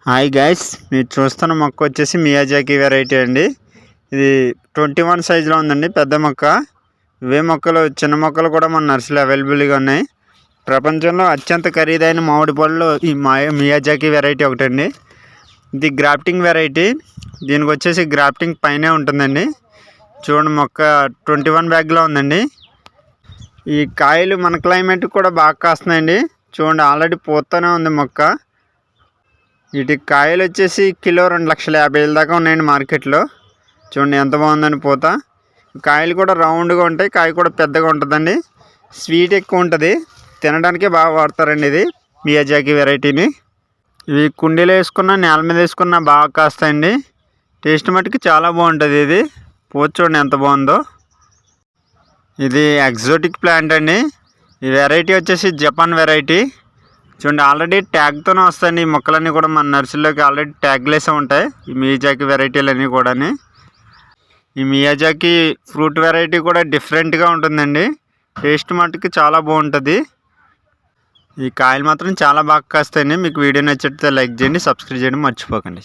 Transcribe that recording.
Hi guys, మీరు చూస్తున్న మొక్క వచ్చేసి మియాజాకి వెరైటీ అండి. ఇది 21 సైజులో ఉందండి, పెద్ద మొక్క. ఇవే మొక్కలు చిన్న మొక్కలు కూడా మన నర్సరీలో అవైలబుల్గా ఉన్నాయి. ప్రపంచంలో అత్యంత ఖరీదైన మామిడి పళ్ళు ఈ మియాజాకి వెరైటీ ఒకటండి. ఇది గ్రాఫ్టింగ్ వెరైటీ. దీనికి వచ్చేసి గ్రాఫ్టింగ్ పైనే ఉంటుందండి. చూడండి, మొక్క 21 బ్యాగ్లో ఉందండి. ఈ కాయలు మన క్లైమేట్ కూడా బాగా కాస్తున్నాయండి. చూడండి, ఆల్రెడీ పూస్తూనే ఉంది మొక్క. వీటి కాయలు వచ్చేసి కిలో 2,50,000 దాకా ఉన్నాయండి మార్కెట్లో. చూడండి ఎంత బాగుందని పూత. కాయలు కూడా రౌండ్గా ఉంటాయి, కాయ కూడా పెద్దగా ఉంటుందండి. స్వీట్ ఎక్కువ ఉంటుంది, తినడానికే బాగా వాడతారండి ఇది మియాజాకి వెరైటీని. ఇవి కుండీలో వేసుకున్న, నేల మీద వేసుకున్న బాగా కాస్తాయండి. టేస్ట్ మట్టుకు చాలా బాగుంటుంది. ఇది పూత చూడండి ఎంత బాగుందో. ఇది ఎగ్జోటిక్ ప్లాంట్ అండి. ఈ వెరైటీ వచ్చేసి జపాన్ వెరైటీ. చూడండి, ఆల్రెడీ ట్యాగ్తోనే వస్తాయండి ఈ మొక్కలన్నీ కూడా. మన నర్సరీలోకి ఆల్రెడీ ట్యాగ్లేసే ఉంటాయి ఈ మియాజాకి వెరైటీలన్నీ కూడా. ఈ మియాజాకి ఫ్రూట్ వెరైటీ కూడా డిఫరెంట్గా ఉంటుందండి. టేస్ట్ మట్టుకు చాలా బాగుంటుంది. ఈ కాయలు మాత్రం చాలా బాగా కాస్తాయండి. మీకు వీడియో నచ్చితే లైక్ చేయండి, సబ్స్క్రైబ్ చేయడం మర్చిపోకండి.